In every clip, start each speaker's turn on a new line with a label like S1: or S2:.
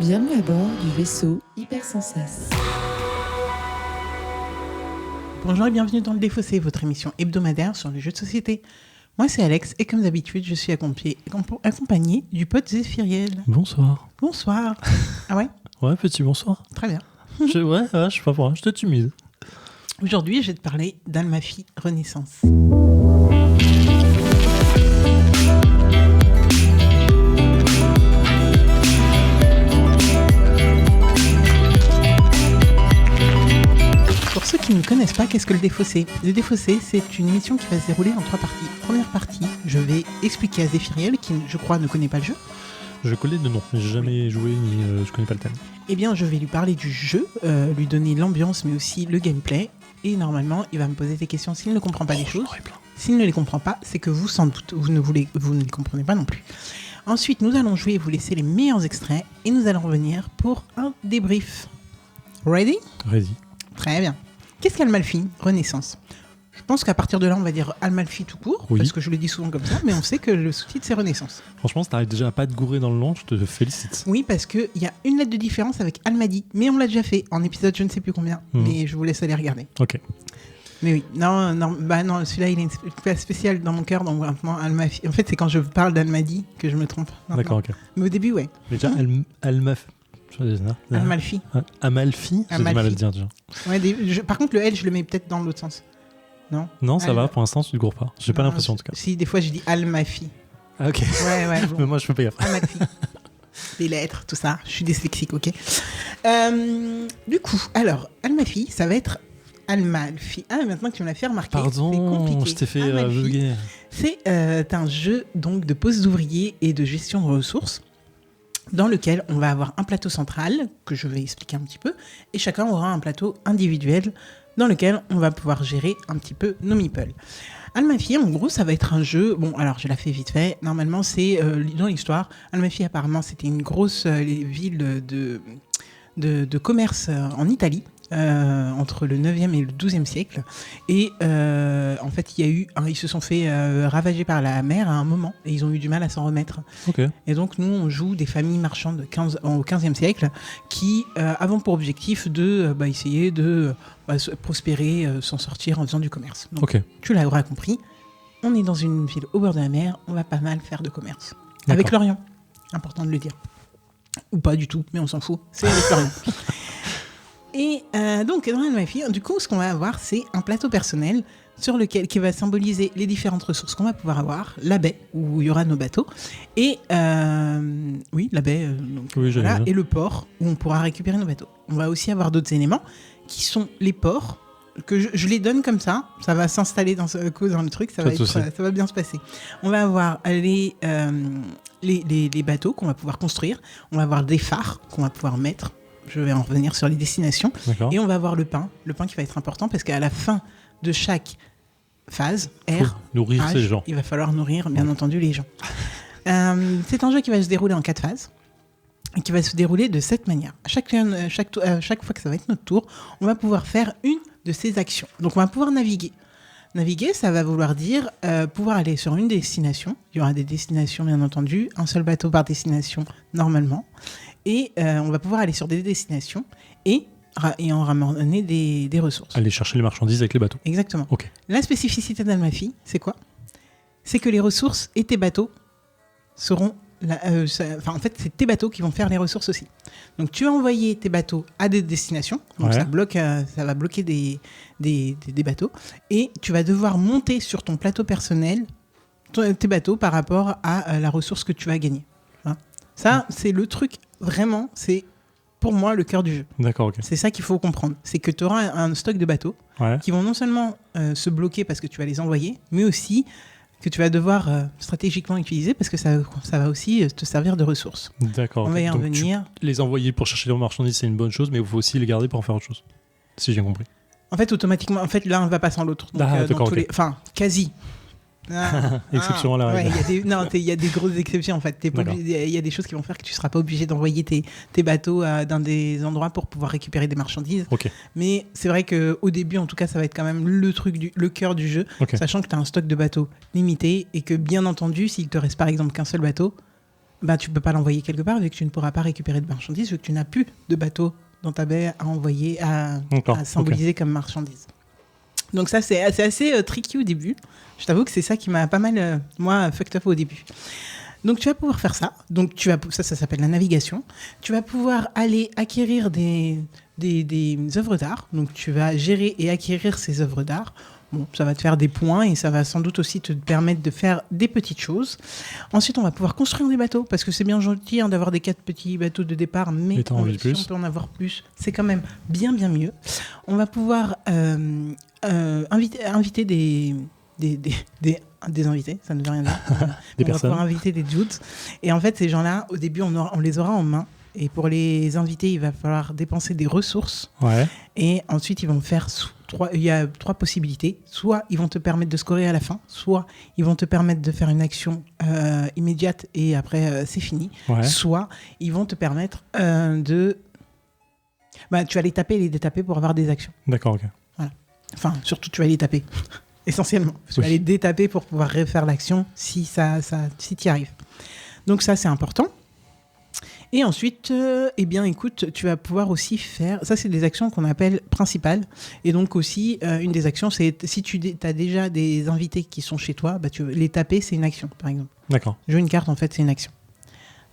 S1: Bienvenue à bord du vaisseau Hypersensas.
S2: Bonjour et bienvenue dans Le Défaussé, votre émission hebdomadaire sur les jeux de société. Moi c'est Alex et comme d'habitude je suis accompagné du pote Zéphiriel.
S3: Bonsoir.
S2: Bonsoir. Ah ouais ?
S3: Ouais, petit bonsoir.
S2: Très bien.
S3: Je sais pas pourquoi, je te timide.
S2: Aujourd'hui je vais te parler d'Almaphie Renaissance. Pour ceux qui ne connaissent pas, qu'est-ce que le Défaussé ? Le Défaussé, c'est une émission qui va se dérouler en 3 parties. Première partie, je vais expliquer à Zéphiriel, qui je crois ne connaît pas le jeu.
S3: Je connais de nom, mais j'ai jamais joué ni je connais pas le thème.
S2: Eh bien, je vais lui parler du jeu, lui donner l'ambiance, mais aussi le gameplay. Et normalement, il va me poser des questions s'il ne comprend pas les choses. S'il ne les comprend pas, c'est que vous, sans doute, vous ne les comprenez pas non plus. Ensuite, nous allons jouer et vous laisser les meilleurs extraits. Et nous allons revenir pour un débrief. Ready ?
S3: Ready.
S2: Très bien. Qu'est-ce qu'Almaphie Renaissance ? Je pense qu'à partir de là, on va dire Almaphie tout court,
S3: oui.
S2: Parce que je le dis souvent comme ça, mais on sait que le sous-titre, c'est Renaissance.
S3: Franchement, si t'arrives déjà à pas te gourer dans le nom, je te félicite.
S2: Oui, parce qu'il y a une lettre de différence avec Almadi, mais on l'a déjà fait en épisode je ne sais plus combien, mais je vous laisse aller regarder.
S3: Ok.
S2: Mais oui, non, celui-là, il a une place spéciale dans mon cœur, donc vraiment, Almaphie. En fait, c'est quand je parle d'Almadi que je me trompe.
S3: D'accord, ok.
S2: Mais au début, ouais.
S3: Mais déjà,
S2: Almalfi.
S3: Amalfi, j'ai du mal à le dire déjà.
S2: Ouais, par contre, le L, je le mets peut-être dans l'autre sens. Non ?
S3: Non, ça va, pour l'instant, tu te gourres pas. J'ai pas l'impression en tout cas.
S2: Si, des fois, je dis Almaphie.
S3: Ah, ok.
S2: Ouais. Bon.
S3: Mais moi, je fais pas gaffe.
S2: Almaphie. Des lettres, tout ça. Je suis dyslexique, ok. Du coup, alors, Almaphie, ça va être Almalfi. Ah, maintenant que tu me l'as fait remarquer,
S3: pardon,
S2: c'est compliqué.
S3: Je t'ai fait bugger.
S2: C'est un jeu donc de pose d'ouvriers et de gestion de ressources, dans lequel on va avoir un plateau central, que je vais expliquer un petit peu, et chacun aura un plateau individuel, dans lequel on va pouvoir gérer un petit peu nos meeples. Almaphie, en gros, ça va être un jeu... Bon, alors, je la fais vite fait. Normalement, c'est dans l'histoire. Almaphie, apparemment, c'était une grosse ville de commerce en Italie, entre le 9e et le 12e siècle. Et en fait, ils se sont fait ravager par la mer à un moment, et ils ont eu du mal à s'en remettre.
S3: Okay.
S2: Et donc, nous, on joue des familles marchandes au 15e siècle qui avons pour objectif de essayer de prospérer, s'en sortir en faisant du commerce. Donc, tu l'auras compris, on est dans une ville au bord de la mer, on va pas mal faire de commerce. D'accord. Avec l'Orient, important de le dire. Ou pas du tout, mais on s'en fout, c'est avec l'Orient. Et donc, dans Almaphie, du coup, ce qu'on va avoir, c'est un plateau personnel sur lequel qui va symboliser les différentes ressources qu'on va pouvoir avoir, la baie, où il y aura nos bateaux, et la baie, et le port, où on pourra récupérer nos bateaux. On va aussi avoir d'autres éléments, qui sont les ports, que je les donne comme ça va s'installer dans le truc, ça va bien se passer. On va avoir les bateaux qu'on va pouvoir construire, on va avoir des phares qu'on va pouvoir mettre. Je vais en revenir sur les destinations. D'accord. Et on va avoir le pain qui va être important parce qu'à la fin de chaque phase,
S3: nourrir ces gens.
S2: Il va falloir nourrir, bien entendu, les gens. C'est un jeu qui va se dérouler en 4 phases et qui va se dérouler de cette manière. À chaque fois que ça va être notre tour, on va pouvoir faire une de ces actions. Donc, on va pouvoir naviguer. Naviguer, ça va vouloir dire pouvoir aller sur une destination. Il y aura des destinations, bien entendu. Un seul bateau par destination, normalement. Et on va pouvoir aller sur des destinations et en ramener des ressources.
S3: Aller chercher les marchandises avec les bateaux.
S2: Exactement.
S3: Okay.
S2: La spécificité d'Almaphie, c'est quoi ? C'est que les ressources et tes bateaux seront... en fait, c'est tes bateaux qui vont faire les ressources aussi. Donc, tu vas envoyer tes bateaux à des destinations. Donc, ça va bloquer des bateaux. Et tu vas devoir monter sur ton plateau personnel tes bateaux par rapport à la ressource que tu vas gagner. Hein ? Ça, c'est le truc, vraiment, c'est pour moi le cœur du jeu.
S3: D'accord, ok.
S2: C'est ça qu'il faut comprendre. C'est que tu auras un stock de bateaux qui vont non seulement se bloquer parce que tu vas les envoyer, mais aussi que tu vas devoir stratégiquement utiliser parce que ça va aussi te servir de ressources.
S3: D'accord.
S2: On va y revenir.
S3: Les envoyer pour chercher des marchandises, c'est une bonne chose, mais il faut aussi les garder pour en faire autre chose. Si j'ai compris.
S2: En fait, automatiquement, l'un va pas sans l'autre. Donc, quasi.
S3: Exception à la règle.
S2: Il y a des grosses exceptions en fait. Il y a des choses qui vont faire que tu ne seras pas obligé d'envoyer tes bateaux dans des endroits pour pouvoir récupérer des marchandises.
S3: Okay.
S2: Mais c'est vrai qu'au début, en tout cas, ça va être quand même le cœur du jeu, sachant que tu as un stock de bateaux limité et que bien entendu, s'il te reste par exemple qu'un seul bateau, bah, tu ne peux pas l'envoyer quelque part vu que tu ne pourras pas récupérer de marchandises, vu que tu n'as plus de bateau dans ta baie à envoyer, à symboliser comme marchandise. Donc ça, c'est assez tricky au début. Je t'avoue que c'est ça qui m'a pas mal, fucked up au début. Donc tu vas pouvoir faire ça. Donc ça s'appelle la navigation. Tu vas pouvoir aller acquérir des œuvres d'art. Donc tu vas gérer et acquérir ces œuvres d'art. Bon, ça va te faire des points et ça va sans doute aussi te permettre de faire des petites choses. Ensuite, on va pouvoir construire des bateaux parce que c'est bien gentil d'avoir des 4 petits bateaux de départ, mais si on peut en avoir plus, c'est quand même bien mieux. On va pouvoir inviter des invités, ça ne veut rien dire.
S3: Des personnes.
S2: On va pouvoir inviter des dudes. Et en fait, ces gens-là, au début, on les aura en main. Et pour les inviter, il va falloir dépenser des ressources.
S3: Ouais.
S2: Et ensuite, ils vont faire il y a 3 possibilités. Soit ils vont te permettre de scorer à la fin, soit ils vont te permettre de faire une action immédiate et après c'est fini.
S3: Ouais.
S2: Soit ils vont te permettre de... Bah, tu vas les taper et les détaper pour avoir des actions.
S3: D'accord, ok.
S2: Voilà. Enfin, surtout, tu vas les taper. Essentiellement. Tu vas les détaper pour pouvoir refaire l'action si tu y arrives. Donc ça, c'est important. Et ensuite, écoute, tu vas pouvoir aussi faire... Ça, c'est des actions qu'on appelle principales. Et donc aussi, une des actions, c'est si tu as déjà des invités qui sont chez toi, bah, les taper, c'est une action, par exemple.
S3: D'accord.
S2: Jouer une carte, en fait, c'est une action.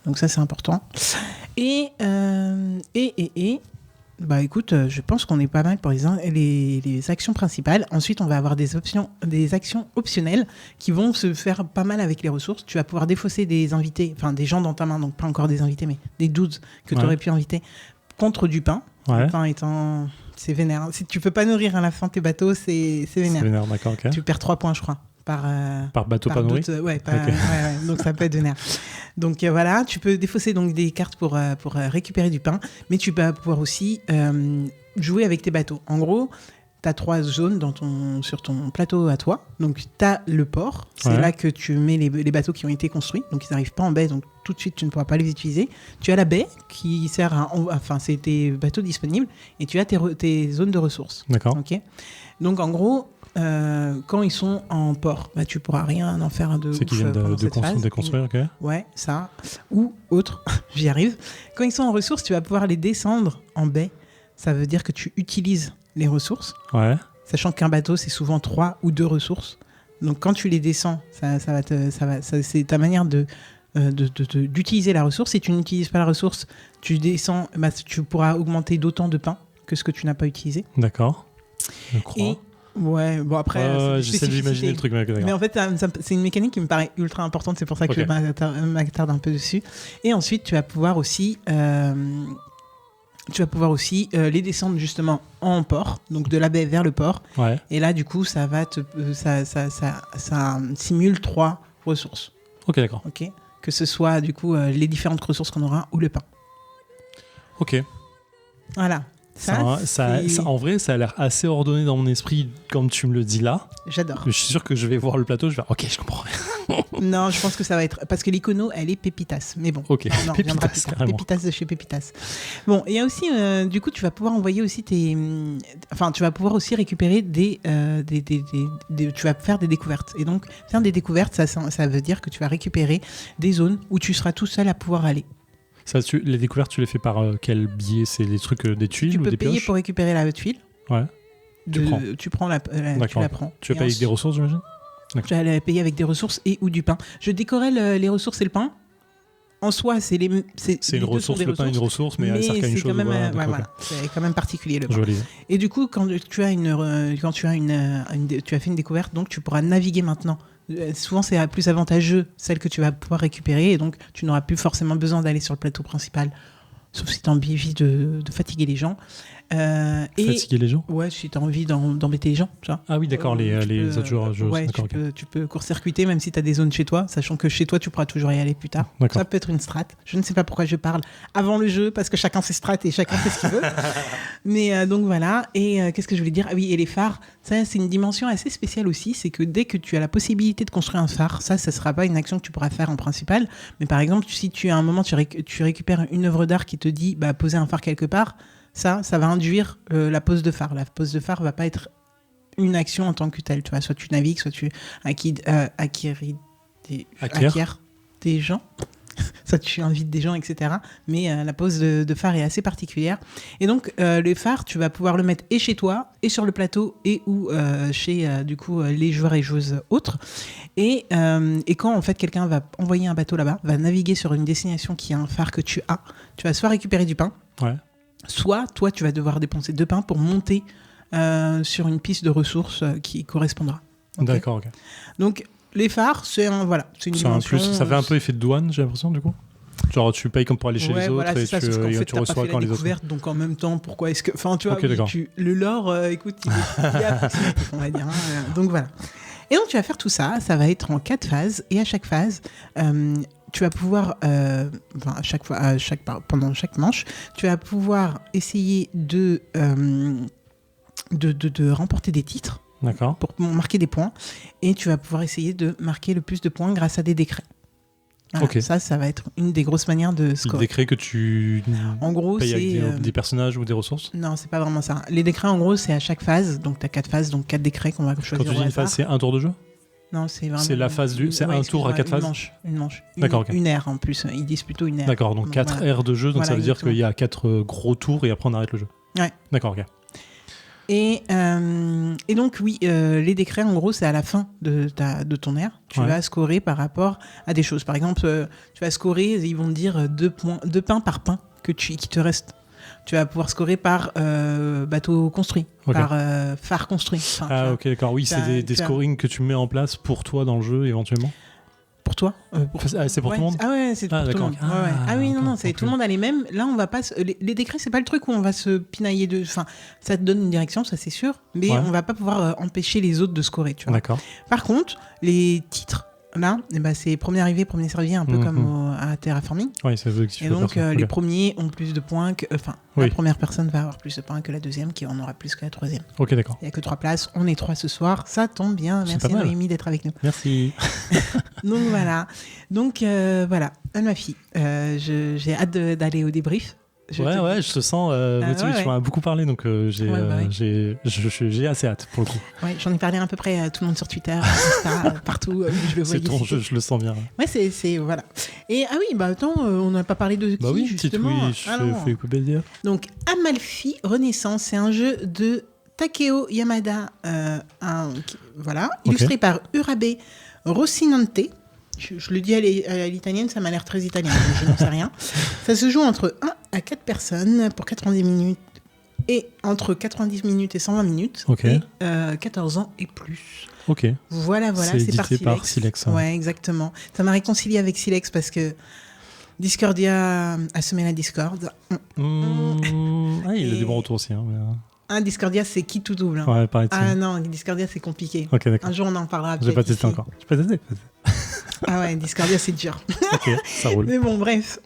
S2: Donc ça, c'est important. Bah écoute, je pense qu'on est pas mal pour les actions principales. Ensuite, on va avoir des actions optionnelles qui vont se faire pas mal avec les ressources. Tu vas pouvoir défausser des invités, enfin des gens dans ta main, donc pas encore des invités, mais des dudes que tu aurais pu inviter contre du pain.
S3: Ouais.
S2: Le pain étant... C'est vénère. Si tu peux pas nourrir à la fin tes bateaux, c'est vénère.
S3: C'est vénère, d'accord, ok.
S2: Tu perds 3 points, je crois. Par
S3: bateau pas nourri.
S2: Ouais, donc ça peut être vénère. Donc voilà, tu peux défausser donc des cartes pour récupérer du pain, mais tu peux pouvoir aussi jouer avec tes bateaux. En gros, tu as 3 zones sur ton plateau à toi. Donc tu as le port, c'est là que tu mets les bateaux qui ont été construits, donc ils n'arrivent pas en baie, donc tout de suite tu ne pourras pas les utiliser. Tu as la baie qui sert c'est tes bateaux disponibles, et tu as tes zones de ressources.
S3: D'accord.
S2: Okay. Donc en gros, quand ils sont en port, bah, tu pourras rien en faire de
S3: c'est qu'ils viennent de construire, ok.
S2: Ouais, ça. Ou autre, j'y arrive. Quand ils sont en ressources, tu vas pouvoir les descendre en baie. Ça veut dire que tu utilises les ressources.
S3: Ouais.
S2: Sachant qu'un bateau, c'est souvent 3 ou 2 ressources. Donc quand tu les descends, c'est ta manière d'utiliser la ressource. Si tu n'utilises pas la ressource, tu descends, bah, tu pourras augmenter d'autant de pain que ce que tu n'as pas utilisé.
S3: D'accord. Je crois.
S2: Et ouais, bon après,
S3: j'essaie d'imaginer le truc,
S2: mais en fait, c'est une mécanique qui me paraît ultra importante, c'est pour ça que je m'attarde un peu dessus. Et ensuite, tu vas pouvoir aussi les descendre justement en port, donc de la baie vers le port.
S3: Ouais.
S2: Et là, du coup, ça simule 3 ressources.
S3: Ok, d'accord.
S2: Ok. Que ce soit du coup les différentes ressources qu'on aura ou le pain.
S3: Ok.
S2: Voilà.
S3: En vrai, ça a l'air assez ordonné dans mon esprit, comme tu me le dis là.
S2: J'adore.
S3: Je suis sûr que je vais voir le plateau, je vais dire, ok, je comprends.
S2: Non, je pense que ça va être... Parce que l'icono, elle est Pépitas. Mais bon.
S3: Ok,
S2: non,
S3: Pépitas, carrément.
S2: Pépitas de chez Pépitas. Bon, il y a aussi... du coup, tu vas pouvoir envoyer aussi Enfin, tu vas pouvoir aussi récupérer tu vas faire des découvertes. Et donc, faire des découvertes, ça veut dire que tu vas récupérer des zones où tu seras tout seul à pouvoir aller.
S3: Les découvertes, tu les fais par quel biais? C'est des trucs, des tuiles ou des pioches?
S2: Tu peux payer pour récupérer la tuile.
S3: Ouais.
S2: Tu prends la prends.
S3: Tu vas payer avec des ressources, j'imagine?
S2: Tu vas la payer avec des ressources et ou du pain. Je décorelle les ressources et le pain. En soi, c'est
S3: une ressource, le pain est une ressource, mais elle sert qu'à une chose.
S2: C'est quand même particulier le pain. Et du coup, quand tu as fait une découverte, donc tu pourras naviguer maintenant. Souvent, c'est plus avantageux celle que tu vas pouvoir récupérer, et donc tu n'auras plus forcément besoin d'aller sur le plateau principal, sauf si tu as envie de fatiguer les gens.
S3: Fatiguer les gens?
S2: Ouais, si tu as envie d'embêter les gens. Tu vois.
S3: Ah oui, d'accord, les autres joueurs.
S2: Ouais, tu peux court-circuiter même si tu as des zones chez toi, sachant que chez toi, tu pourras toujours y aller plus tard.
S3: D'accord.
S2: Ça peut être une strat. Je ne sais pas pourquoi je parle avant le jeu, parce que chacun ses strats et chacun fait ce qu'il veut. Mais donc voilà. Et qu'est-ce que je voulais dire? Ah oui, et les phares, ça, c'est une dimension assez spéciale aussi. C'est que dès que tu as la possibilité de construire un phare, ça ne sera pas une action que tu pourras faire en principal. Mais par exemple, si à un moment, tu récupères une œuvre d'art qui te dit poser un phare quelque part, ça va induire la pose de phare. La pose de phare va pas être une action en tant que telle. Tu vois, soit tu navigues, soit tu acquiers des gens. Ça, tu invites des gens, etc. Mais la pose de phare est assez particulière. Et donc, le phare, tu vas pouvoir le mettre et chez toi, et sur le plateau, et ou chez, du coup, les joueurs et joueuses autres. Et quand, en fait, quelqu'un va envoyer un bateau là-bas, va naviguer sur une destination qui a un phare que tu vas soit récupérer du pain, soit, toi, tu vas devoir dépenser 2 pains pour monter sur une piste de ressources qui correspondra. Okay.
S3: D'accord, ok.
S2: Donc, les phares, c'est une dimension...
S3: un plus. Ça fait un peu effet de douane, j'ai l'impression, du coup. Genre, tu payes comme pour aller chez les autres,
S2: voilà,
S3: et
S2: ça,
S3: tu reçois quand les autres.
S2: Donc, en même temps, pourquoi est-ce que... Enfin, tu vois, le lore, écoute, il est approximatif, on va dire. Donc, voilà. Et donc, tu vas faire tout ça. Ça va être en 4 phases. Et à chaque phase... tu vas pouvoir, pendant chaque manche, tu vas pouvoir essayer de remporter des titres.
S3: D'accord.
S2: Pour marquer des points. Et tu vas pouvoir essayer de marquer le plus de points grâce à des décrets. Voilà, okay. Ça va être une des grosses manières de scorer.
S3: Les décrets que tu
S2: en gros,
S3: payes avec des personnages ou des ressources ?
S2: Non, c'est pas vraiment ça. Les décrets, en gros, c'est à chaque phase. Donc, tu as 4 phases, donc 4 décrets qu'on va choisir.
S3: Quand tu dis une phase, c'est un tour de jeu ?
S2: Non, c'est vraiment...
S3: C'est la phase c'est un tour à 4 phases ?
S2: Une manche.
S3: D'accord, ok.
S2: Une ère, en plus. Ils disent plutôt une ère.
S3: D'accord, donc 4 aires de jeu, donc ça veut dire qu'il y a 4 gros tours et après on arrête le jeu.
S2: Ouais.
S3: D'accord, ok.
S2: Et donc, oui, les décrets, en gros, c'est à la fin de ton ère. Tu vas scorer par rapport à des choses. Par exemple, tu vas scorer, ils vont te dire 2 pains par pain qui te reste. Tu vas pouvoir scorer par bateau construit, par phare construit. Enfin,
S3: ok, d'accord. Oui, c'est des scorings que tu mets en place pour toi dans le jeu, éventuellement.
S2: Pour toi
S3: c'est pour tout le monde.
S2: Ah ouais, c'est pour tout le monde. Ah oui, non, c'est tout le monde a les mêmes. Là, on va pas. Les décrets, c'est pas le truc où on va se pinailler de. Enfin, ça te donne une direction, ça c'est sûr, mais on va pas pouvoir empêcher les autres de scorer. Tu vois.
S3: D'accord.
S2: Par contre, les titres. Là, c'est premier arrivé, premier servi, un peu comme à Terraforming.
S3: Oui, c'est
S2: et donc, les premiers ont plus de points que... Enfin, la première personne va avoir plus de points que la deuxième, qui en aura plus que la troisième.
S3: Ok, d'accord.
S2: Il n'y a que 3 places. On est 3 ce soir. Ça tombe bien. Merci Noémie d'être avec nous.
S3: Merci.
S2: Donc, voilà. Donc, voilà. Ma fille. J'ai hâte d'aller au débrief.
S3: Je te sens motivé. Tu m'en as beaucoup parlé, donc j'ai assez hâte pour le coup.
S2: Ouais, j'en ai parlé à peu près à tout le monde sur Twitter, Insta, partout. Je le voyais.
S3: C'est ton jeu, je le sens bien.
S2: Ouais, c'est voilà. Et attends, on n'a pas parlé de qui justement.
S3: Fais plaisir.
S2: Donc Amalfi Renaissance, c'est un jeu de Takeo Yamada, illustré par Urabe Rocinante. Je le dis à l'italienne, ça m'a l'air très italien, donc je n'en sais rien. Ça se joue entre 1 à 4 personnes pour 90 minutes et entre 90 minutes et 120 minutes.
S3: Okay.
S2: Et 14 ans et plus.
S3: Ok.
S2: Voilà,
S3: c'est édité par Silex.
S2: Ouais, exactement. Ça m'a réconcilié avec Silex parce que Discordia a semé la discorde.
S3: Il a des bons retours aussi.
S2: Discordia, c'est qui tout double.
S3: Ouais, pareil.
S2: Non, Discordia, c'est compliqué.
S3: Ok, d'accord.
S2: Un jour, on en parlera.
S3: J'ai pas testé encore. Je peux tester.
S2: Ah ouais, Discordia, c'est dur.
S3: Ok, ça roule.
S2: Mais bon, bref.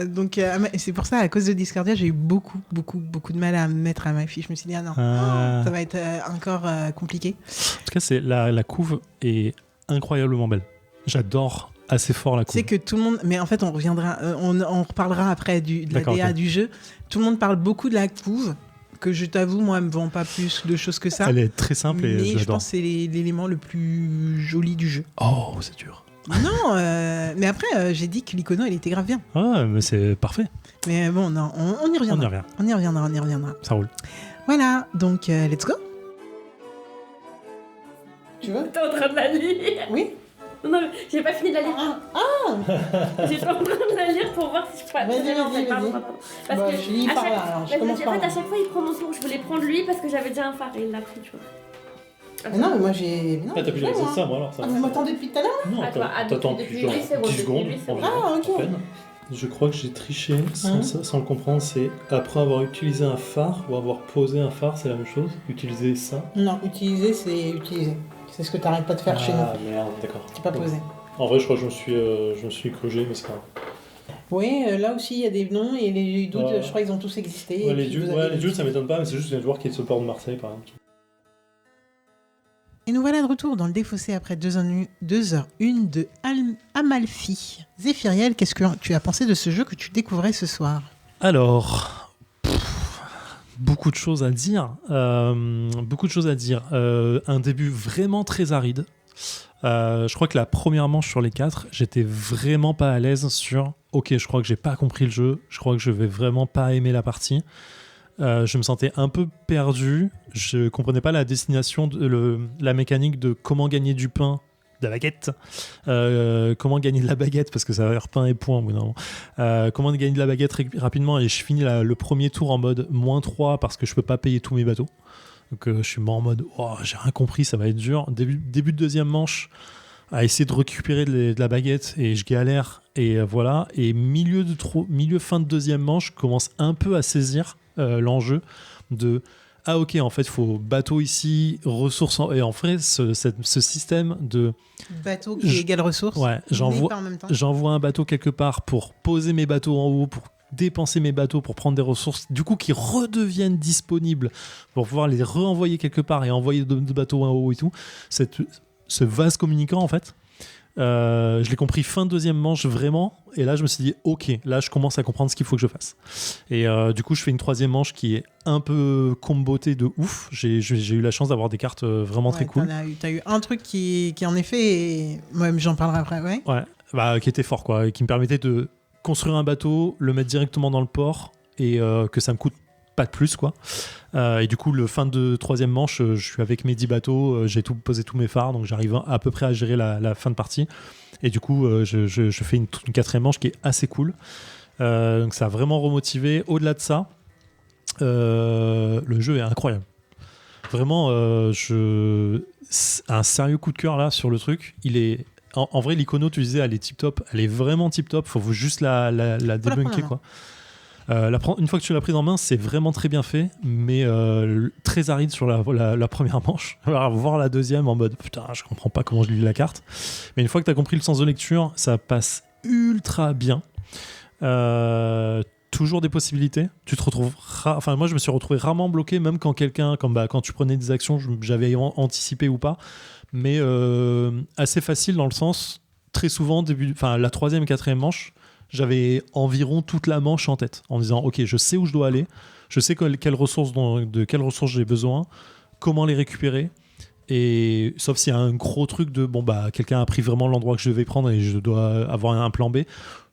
S2: Donc, c'est pour ça, à cause de Discordia, j'ai eu beaucoup de mal à me mettre à ma fille. Je me suis dit, ça va être encore compliqué.
S3: En tout cas, la couve est incroyablement belle. J'adore assez fort la couve.
S2: C'est que tout le monde... Mais en fait, on reviendra... on reparlera après de la DA du jeu. Tout le monde parle beaucoup de la couve, que je t'avoue, moi, elle me vend pas plus de choses que ça.
S3: Elle est très simple et
S2: je pense que c'est l'élément le plus joli du jeu.
S3: Oh, c'est dur.
S2: Non, mais après, j'ai dit que l'icono, elle était grave bien.
S3: Ah, mais c'est parfait.
S2: Mais bon, non, on y reviendra. On y reviendra.
S3: Ça roule.
S2: Voilà, donc let's go. Tu veux ?
S4: T'es en train de la lire ?
S2: Oui.
S4: Non, j'ai pas fini de la lire. J'étais en train de la lire pour voir si je peux...
S2: Vas-y.
S4: Parce que
S2: je lis par là, alors je commence par là.
S4: En fait, à chaque fois, il prend mon tour. Je voulais prendre lui parce que j'avais déjà un phare et il l'a pris, tu vois.
S2: Non, mais moi j'ai...
S3: t'as pu laisser ça, moi alors ça.
S2: Vous m'attendez depuis tout à l'heure ?
S3: Non, t'attends depuis genre 10 secondes.
S2: Ok.
S3: Je crois que j'ai triché sans le comprendre. C'est après avoir utilisé un phare ou avoir posé un phare, c'est la même chose. Utiliser ça.
S2: Non, utiliser, c'est utiliser. C'est ce que t'arrêtes pas de faire chez nous.
S3: Ah merde, d'accord.
S2: C'est pas posé.
S3: En vrai, je crois que je me suis crugé, mais c'est pas grave.
S2: Oui, là aussi il y a des noms et les dudes, je crois qu'ils ont tous existé.
S3: Ouais, les dudes, ça m'étonne pas, mais c'est juste un joueur qui est de ce port de Marseille, par exemple.
S2: Et nous voilà de retour dans le défaussé après 2h01 de Amalfi. Zéphiriel, qu'est-ce que tu as pensé de ce jeu que tu découvrais ce soir ?
S3: Alors, beaucoup de choses à dire. Un début vraiment très aride.
S5: Je crois que la première manche sur les 4, j'étais vraiment pas à l'aise sur ok, je crois que j'ai pas compris le jeu, je crois que je vais vraiment pas aimer la partie. Je me sentais un peu perdu, je comprenais pas la destination, la mécanique de comment gagner du pain, de la baguette, comment gagner de la baguette, parce que ça va faire pain et point au bout d'un moment. Comment gagner de la baguette rapidement, et je finis le premier tour en mode -3 parce que je peux pas payer tous mes bateaux. Donc je suis en mode oh, j'ai rien compris, ça va être dur. Début de deuxième manche à essayer de récupérer de la baguette et je galère et voilà. Et milieu fin de deuxième manche, je commence un peu à saisir l'enjeu de ah ok, en fait il faut bateau ici, ressources et en fait ce système de
S2: bateau qui égale ressources.
S5: Ouais, j'envoie un bateau quelque part pour poser mes bateaux en haut, pour dépenser mes bateaux pour prendre des ressources du coup qui redeviennent disponibles pour pouvoir les renvoyer quelque part et envoyer de bateaux en haut et tout. Ce vase communicant en fait, je l'ai compris fin de deuxième manche vraiment, et là je me suis dit ok, là je commence à comprendre ce qu'il faut que je fasse, et du coup je fais une troisième manche qui est un peu combotée de ouf. J'ai eu la chance d'avoir des cartes vraiment très cool.
S2: T'as eu un truc qui en effet, et moi-même j'en parlerai après, ouais,
S5: qui était fort quoi, et qui me permettait de construire un bateau, le mettre directement dans le port et que ça me coûte pas de plus quoi. Et du coup le fin de troisième manche, je suis avec mes 10 bateaux, j'ai posé tous mes phares, donc j'arrive à peu près à gérer la fin de partie, et du coup je fais une quatrième manche qui est assez cool, donc ça a vraiment remotivé. Au-delà de ça, le jeu est incroyable, vraiment. Un sérieux coup de cœur là sur le truc. Il est en vrai, l'icono, tu disais, elle est tip top, elle est vraiment tip top, faut juste la débunker quoi. Une fois que tu l'as prise en main, c'est vraiment très bien fait, mais très aride sur la première manche. Alors, voir la deuxième en mode putain, je comprends pas comment je lis la carte. Mais une fois que tu as compris le sens de lecture, ça passe ultra bien. Toujours des possibilités. Tu te retrouves enfin, moi je me suis retrouvé rarement bloqué, même quand quand tu prenais des actions, j'avais anticipé ou pas, mais assez facile dans le sens, très souvent la troisième et quatrième manche, j'avais environ toute la manche en tête en disant ok, je sais où je dois aller, je sais de quelles ressources j'ai besoin, comment les récupérer, et sauf s'il y a un gros truc de quelqu'un a pris vraiment l'endroit que je devais prendre et je dois avoir un plan B,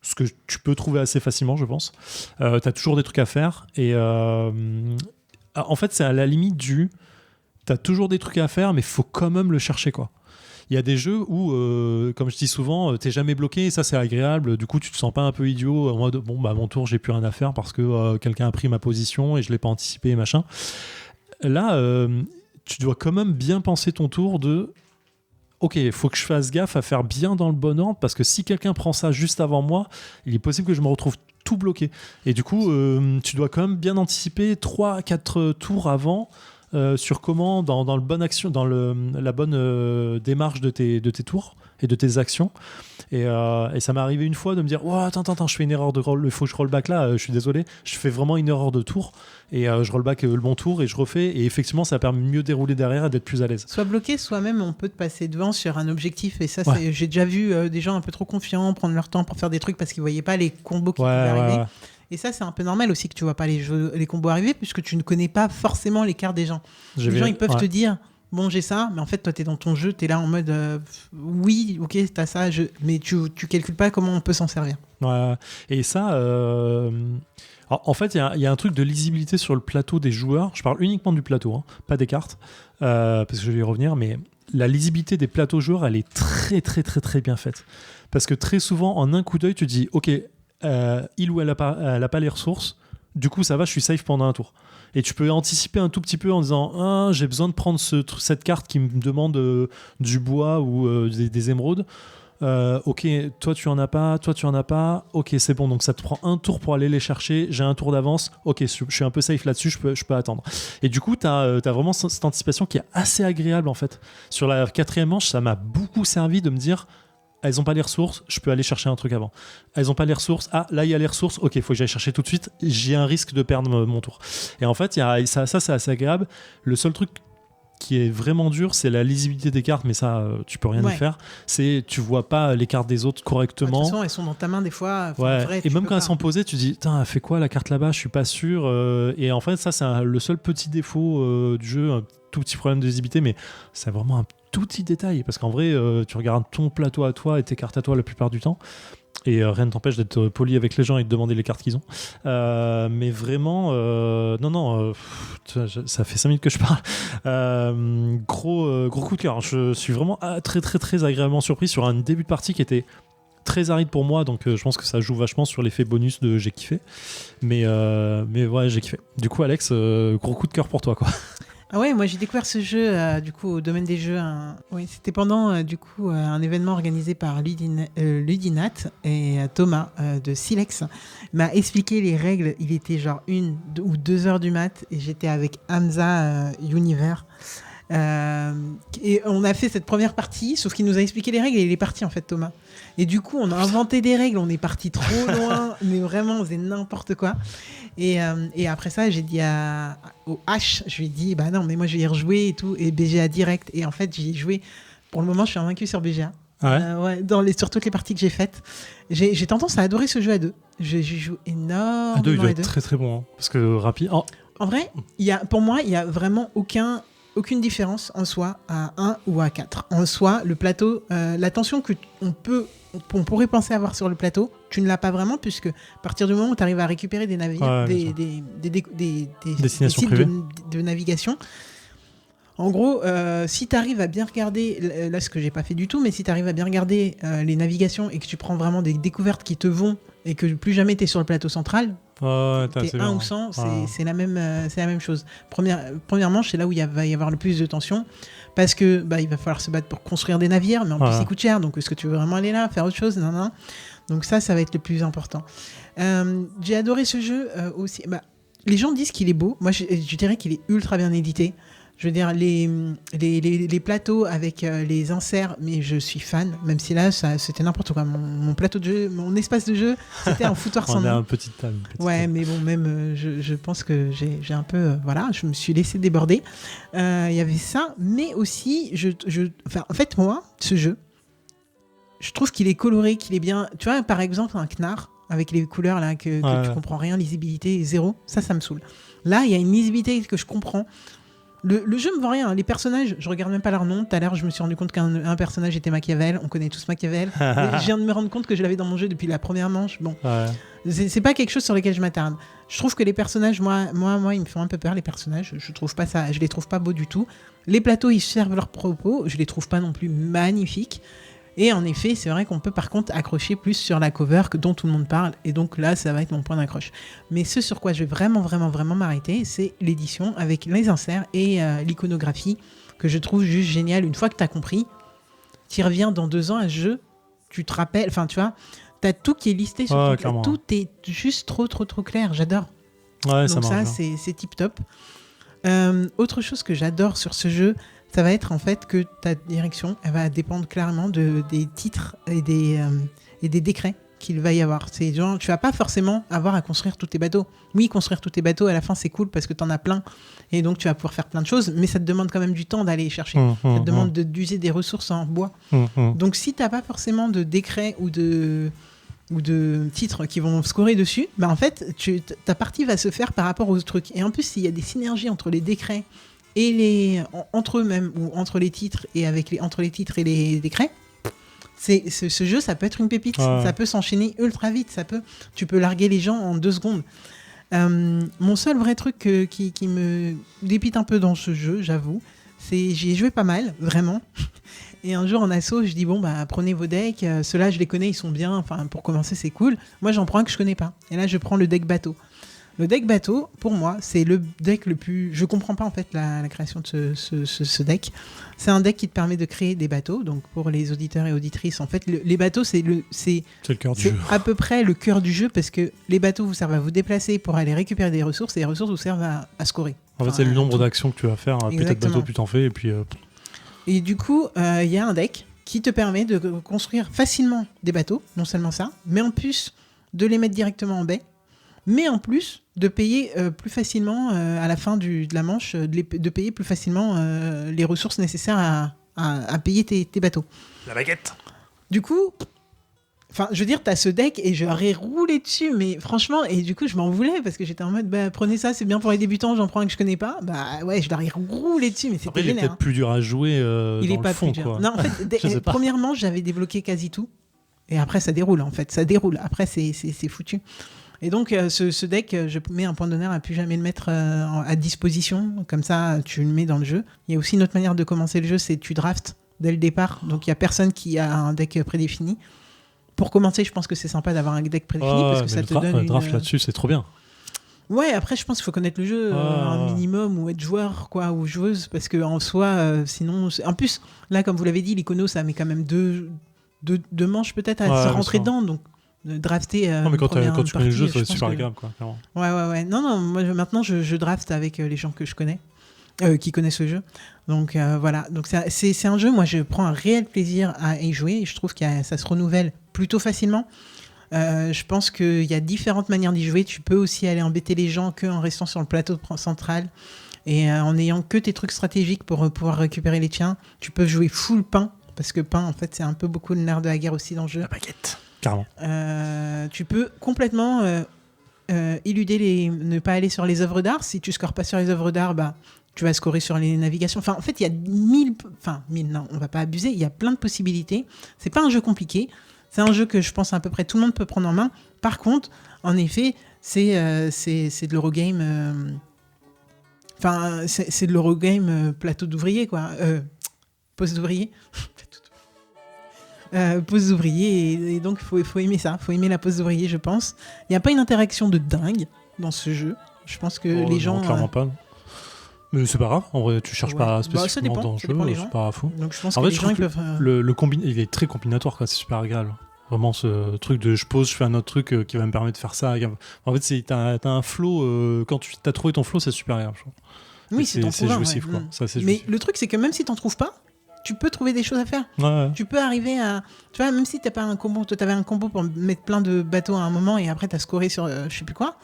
S5: ce que tu peux trouver assez facilement je pense. T'as toujours des trucs à faire, et en fait c'est à la limite t'as toujours des trucs à faire, mais faut quand même le chercher quoi. Il y a des jeux où, comme je dis souvent, t'es jamais bloqué, et ça c'est agréable, du coup tu te sens pas un peu idiot en mode mon tour j'ai plus rien à faire parce que quelqu'un a pris ma position et je l'ai pas anticipé et machin. Là tu dois quand même bien penser ton tour de ok, il faut que je fasse gaffe à faire bien dans le bon ordre, parce que si quelqu'un prend ça juste avant moi, il est possible que je me retrouve tout bloqué, et du coup tu dois quand même bien anticiper 3-4 tours avant sur comment, dans le bon action, dans la bonne démarche de tes tours et de tes actions. Et ça m'est arrivé une fois de me dire oh, attends, je fais une erreur de roll, il faut que je roll back là, je suis désolé, je fais vraiment une erreur de tour, et je roll back le bon tour et je refais, et effectivement ça permet de mieux dérouler derrière et d'être plus à l'aise. Soit
S2: bloqué, soit même on peut te passer devant sur un objectif, et ça j'ai déjà vu des gens un peu trop confiants prendre leur temps pour faire des trucs parce qu'ils voyaient pas les combos qui pouvaient arriver. Ouais. Et ça, c'est un peu normal aussi que tu vois pas les combos arriver, puisque tu ne connais pas forcément les cartes des gens. Les gens, ils peuvent te dire bon, j'ai ça, mais en fait, toi, t'es dans ton jeu, t'es là en mode oui, ok, t'as ça, mais tu calcules pas comment on peut s'en servir.
S5: Ouais, et ça, en fait, il y a un truc de lisibilité sur le plateau des joueurs. Je parle uniquement du plateau, hein, pas des cartes, parce que je vais y revenir, mais la lisibilité des plateaux joueurs, elle est très, très, très, très bien faite. Parce que très souvent, en un coup d'œil, tu te dis ok, il ou elle a pas les ressources, du coup ça va, je suis safe pendant un tour, et tu peux anticiper un tout petit peu en disant j'ai besoin de prendre cette carte qui me demande du bois ou des émeraudes, ok, toi tu en as pas, ok c'est bon, donc ça te prend un tour pour aller les chercher, j'ai un tour d'avance, ok je suis un peu safe là-dessus, je peux attendre, et du coup t'as vraiment cette anticipation qui est assez agréable en fait. Sur la quatrième manche, ça m'a beaucoup servi de me dire elles n'ont pas les ressources, je peux aller chercher un truc avant. Elles n'ont pas les ressources, là il y a les ressources, ok, il faut que j'aille chercher tout de suite, j'ai un risque de perdre mon tour. Et en fait, ça c'est assez agréable. Le seul truc qui est vraiment dur, c'est la lisibilité des cartes, mais ça, tu peux rien y faire. Tu vois pas les cartes des autres correctement.
S2: De toute façon, elles sont dans ta main des fois.
S5: Ouais. Et même quand elles sont posées, tu dis, elle fait quoi la carte là-bas, je suis pas sûr. Et en fait, ça, c'est le seul petit défaut du jeu, tout petit problème de visibilité, mais c'est vraiment un tout petit détail. Parce qu'en vrai, tu regardes ton plateau à toi et tes cartes à toi la plupart du temps. Et rien ne t'empêche d'être poli avec les gens et de demander les cartes qu'ils ont. Mais vraiment, ça fait 5 minutes que je parle. Gros coup de cœur. Je suis vraiment très, très, très agréablement surpris sur un début de partie qui était très aride pour moi, donc je pense que ça joue vachement sur l'effet bonus de j'ai kiffé. Mais ouais, j'ai kiffé. Du coup, Alex, gros coup de cœur pour toi, quoi.
S2: Ah ouais, moi j'ai découvert ce jeu du coup au domaine des jeux. Oui, c'était pendant du coup un événement organisé par Ludinat et Thomas de Silex m'a expliqué les règles. Il était genre 1 ou 2 heures du mat et j'étais avec Hamza Univer. Et on a fait cette première partie, sauf qu'il nous a expliqué les règles et il est parti en fait, Thomas. Et du coup, on a inventé des règles, on est parti trop loin, mais vraiment, on faisait n'importe quoi. Et après ça, j'ai dit au H, je lui ai dit, bah non, mais moi je vais y rejouer et tout, et BGA direct. Et en fait, j'y ai joué. Pour le moment, je suis invaincu sur BGA.
S5: Ouais.
S2: Sur toutes les parties que j'ai faites. J'ai tendance à adorer ce jeu à 2. Je joue énormément
S5: à 2. Il doit
S2: à
S5: être
S2: 2.
S5: très très bon, hein, parce que rapide. Oh.
S2: En vrai, pour moi, il n'y a vraiment aucune différence en soi à 1 ou à 4. En soi, le plateau, la tension qu'on pourrait penser avoir sur le plateau, tu ne l'as pas vraiment, puisque à partir du moment où tu arrives à récupérer des navires, des
S5: destinations
S2: sites
S5: privées
S2: de navigation, en gros, si tu arrives à bien regarder, là ce que j'ai pas fait du tout, mais si tu arrives à bien regarder les navigations et que tu prends vraiment des découvertes qui te vont et que plus jamais tu es sur le plateau central, t'es 1 ou 100, c'est la même chose. Première manche, c'est là où il va y avoir le plus de tension, parce que il va falloir se battre pour construire des navires, mais en plus il coûte cher, donc est-ce que tu veux vraiment aller là, faire autre chose? Non. Donc ça va être le plus important. J'ai adoré ce jeu aussi. Les gens disent qu'il est beau, moi je dirais qu'il est ultra bien édité. Je veux dire, les plateaux avec les inserts, mais je suis fan, même si là, c'était n'importe quoi. Mon plateau de jeu, mon espace de jeu, c'était un foutoir sans nom.
S5: On a une petite table.
S2: Ouais, mais bon, même, je pense que j'ai un peu... je me suis laissé déborder. Il y avait ça, mais aussi, en fait, moi, ce jeu, je trouve qu'il est coloré, qu'il est bien... Tu vois, par exemple, un Knarr, avec les couleurs là, que tu comprends rien, lisibilité 0, ça me saoule. Là, il y a une lisibilité que je comprends. Le jeu me vend rien. Les personnages, je regarde même pas leur nom. Tout à l'heure, je me suis rendu compte qu'un personnage était Machiavel. On connaît tous Machiavel. Je viens de me rendre compte que je l'avais dans mon jeu depuis la première manche. Bon, c'est pas quelque chose sur lequel je m'attarde. Je trouve que les personnages, moi, ils me font un peu peur. Les personnages, je trouve pas ça. Je les trouve pas beaux du tout. Les plateaux, ils servent leurs propos. Je les trouve pas non plus magnifiques. Et en effet, c'est vrai qu'on peut par contre accrocher plus sur la cover dont tout le monde parle. Et donc là, ça va être mon point d'accroche. Mais ce sur quoi je vais vraiment m'arrêter, c'est l'édition avec les inserts et l'iconographie que je trouve juste géniale. Une fois que tu as compris, tu reviens dans 2 ans à ce jeu, tu te rappelles, enfin tu vois, tu as tout qui est listé sur ton clavier. Tout est juste trop clair. J'adore.
S5: Ouais,
S2: donc ça c'est tip top. Autre chose que j'adore sur ce jeu, ça va être en fait que ta direction, elle va dépendre clairement des titres et des décrets qu'il va y avoir. C'est genre, tu vas pas forcément avoir à construire tous tes bateaux. Oui, construire tous tes bateaux, à la fin, c'est cool parce que tu en as plein. Et donc, tu vas pouvoir faire plein de choses, mais ça te demande quand même du temps d'aller les chercher. Ça te demande d'user des ressources en bois. Donc, si tu n'as pas forcément de décrets ou de titres qui vont scorer dessus, en fait, ta partie va se faire par rapport aux trucs. Et en plus, s'il y a des synergies entre les décrets et entre eux-mêmes, ou entre les titres et entre les titres et les décrets, ce jeu, ça peut être une pépite. Ça peut s'enchaîner ultra vite. Tu peux larguer les gens en 2 secondes. Mon seul vrai truc qui me dépite un peu dans ce jeu, j'avoue, c'est j'y ai joué pas mal, vraiment. Et un jour en asso, je dis prenez vos decks. Ceux-là, je les connais, ils sont bien. Enfin, pour commencer, c'est cool. Moi, j'en prends un que je connais pas. Et là, je prends le deck bateau. Le deck bateau, pour moi, c'est le deck le plus... Je comprends pas en fait la création de ce deck. C'est un deck qui te permet de créer des bateaux. Donc pour les auditeurs et auditrices, en fait, les bateaux, c'est le
S5: cœur du jeu.
S2: À peu près le cœur du jeu, parce que les bateaux vous servent à vous déplacer pour aller récupérer des ressources, et les ressources vous servent à scorer.
S5: En fait, c'est le nombre d'actions que tu vas faire. Plus t'as de bateaux, plus t'en fais. Et puis.
S2: Et du coup, il y a un deck qui te permet de construire facilement des bateaux, non seulement ça, mais en plus de les mettre directement en baie. Mais en plus de payer plus facilement à la fin de la manche, de payer plus facilement les ressources nécessaires à payer tes bateaux.
S5: La baguette.
S2: Du coup, Enfin, je veux dire, t'as ce deck et j'aurais roulé dessus, mais franchement, et du coup, je m'en voulais parce que j'étais en mode, prenez ça, c'est bien pour les débutants, j'en prends un que je connais pas. Bah ouais, je l'aurais roulé dessus, mais c'était
S5: Après, il est
S2: vénère.
S5: peut-être plus dur à jouer
S2: Il
S5: dans
S2: est
S5: le
S2: pas
S5: fond,
S2: plus dur.
S5: quoi.
S2: Non, en fait, premièrement, j'avais débloqué quasi tout. Et après, ça déroule, en fait. Ça déroule. Après, c'est foutu. Et donc, ce deck, je mets un point d'honneur à plus jamais le mettre à disposition. Comme ça, tu le mets dans le jeu. Il y a aussi une autre manière de commencer le jeu, c'est tu draftes dès le départ. Donc, il n'y a personne qui a un deck prédéfini. Pour commencer, je pense que c'est sympa d'avoir un deck prédéfini parce que ça te donne
S5: une draft là-dessus, c'est trop bien.
S2: Ouais, après, je pense qu'il faut connaître le jeu un minimum ou être joueur quoi, ou joueuse parce que en soi, sinon... En plus, là, comme vous l'avez dit, l'icono, ça met quand même deux manches peut-être à se rentrer dedans. Donc, drafter...
S5: non, mais quand tu connais le jeu, ça va être super
S2: que...
S5: agréable, quoi, clairement.
S2: Ouais. Non, moi, maintenant, je draft avec les gens que je connais. Qui connaissent le jeu. Donc voilà, donc c'est un jeu, moi je prends un réel plaisir à y jouer et je trouve que ça se renouvelle plutôt facilement. Je pense qu'il y a différentes manières d'y jouer. Tu peux aussi aller embêter les gens qu'en restant sur le plateau central et en ayant que tes trucs stratégiques pour pouvoir récupérer les tiens. Tu peux jouer full pain, parce que pain en fait c'est un peu beaucoup le nerf de la guerre aussi dans le jeu.
S5: La baguette, carrément.
S2: Tu peux complètement éluder ne pas aller sur les œuvres d'art. Si tu scores pas sur les œuvres d'art, tu vas scorer sur les navigations. Enfin, en fait, il y a 1000, non, on va pas abuser. Il y a plein de possibilités. C'est pas un jeu compliqué. C'est un jeu que je pense à peu près tout le monde peut prendre en main. Par contre, en effet, c'est de l'Eurogame. Enfin, c'est de l'Eurogame plateau d'ouvrier, quoi. Poste d'ouvrier. Pose d'ouvrier. Et donc, il faut aimer ça. Il faut aimer la pose d'ouvrier, je pense. Il n'y a pas une interaction de dingue dans ce jeu. Je pense que les gens...
S5: Non, clairement pas. Mais c'est pas grave, en vrai, tu cherches pas spécifiquement dans le jeu, c'est pas fou.
S2: Donc je pense
S5: en
S2: que
S5: fait,
S2: les
S5: je
S2: gens
S5: trouve
S2: peuvent...
S5: il est très combinatoire, quoi, c'est super agréable. Vraiment, ce truc de je pose, je fais un autre truc qui va me permettre de faire ça. En fait, t'as un flow, quand tu as trouvé ton flow, c'est super agréable, je trouve.
S2: Oui, c'est
S5: jouissif, quoi. Ça, c'est
S2: mais le truc, c'est que même si t'en trouves pas, tu peux trouver des choses à faire.
S5: Ouais.
S2: Tu peux arriver à... Tu vois, même si t'as pas un combo, toi t'avais un combo pour mettre plein de bateaux à un moment et après t'as scoré sur je sais plus quoi.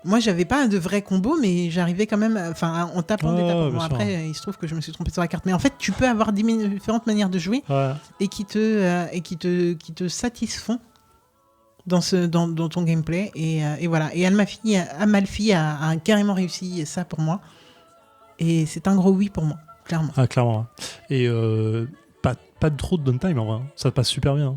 S2: Moi, j'avais pas de vrai combo, mais j'arrivais quand même, en tapant des tapants. Bon, après, il se trouve que je me suis trompé sur la carte. Mais en fait, tu peux avoir différentes manières de jouer et qui te satisfont dans ton gameplay. Et voilà. Et Amalfi a carrément réussi ça pour moi. Et c'est un gros oui pour moi, clairement.
S5: Ah, clairement. Et pas trop de downtime, en vrai. Ça passe super bien.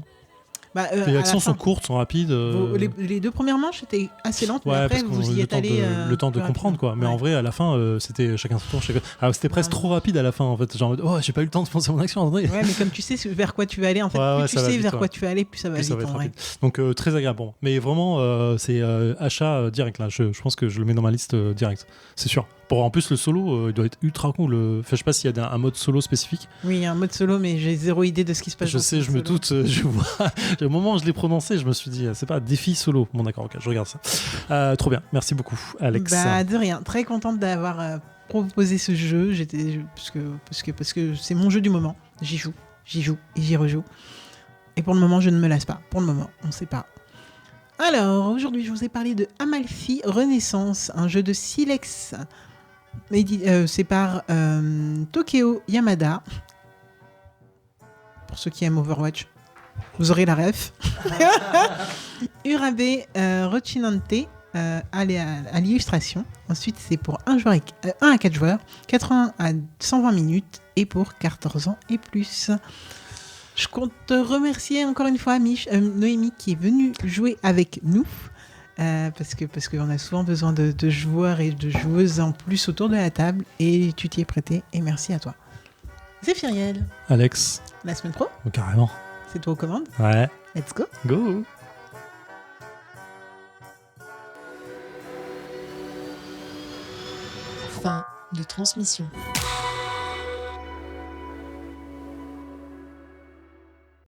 S5: Les actions sont courtes, sont rapides.
S2: Les deux premières manches étaient assez lentes, mais après
S5: parce
S2: vous y êtes allé.
S5: Le temps de comprendre, quoi. Mais en vrai, à la fin, c'était chacun son tour. Alors c'était presque trop rapide à la fin, en fait. Genre, j'ai pas eu le temps de penser à mon action.
S2: Ouais, mais comme tu sais vers quoi tu vas aller, en fait, plus tu sais vers quoi tu vas aller, plus ça va vite.
S5: En vrai. Donc très agréable pour moi. Mais vraiment, c'est achat direct là. Je pense que je le mets dans ma liste direct. C'est sûr. En plus, le solo, il doit être ultra cool. Enfin, je sais pas s'il y a un mode solo spécifique.
S2: Oui, il y a un mode solo, mais j'ai zéro idée de ce qui se passe.
S5: Je sais, je me doute. Je vois. Au moment où je l'ai prononcé, je me suis dit, c'est pas défi solo. Bon, d'accord, ok, je regarde ça. Trop bien. Merci beaucoup, Alex.
S2: De rien. Très contente d'avoir proposé ce jeu. Parce que c'est mon jeu du moment. J'y joue et j'y rejoue. Et pour le moment, je ne me lasse pas. Pour le moment, on sait pas. Alors, aujourd'hui, je vous ai parlé de Amalfi Renaissance, un jeu de Silex. C'est par Tokyo Yamada. Pour ceux qui aiment Overwatch, vous aurez la ref. Urabe Rochinante à l'illustration. Ensuite, c'est pour 1 à 4 joueurs, 80 à 120 minutes et pour 14 ans et plus. Je compte te remercier encore une fois, Noémie, qui est venue jouer avec nous. Parce qu'on a souvent besoin de joueurs et de joueuses en plus autour de la table. Et tu t'y es prêté. Et merci à toi. Zéphiriel.
S5: Alex.
S2: La semaine pro.
S5: Carrément.
S2: C'est toi aux commandes.
S5: Ouais.
S2: Let's go.
S5: Go.
S1: Fin de transmission.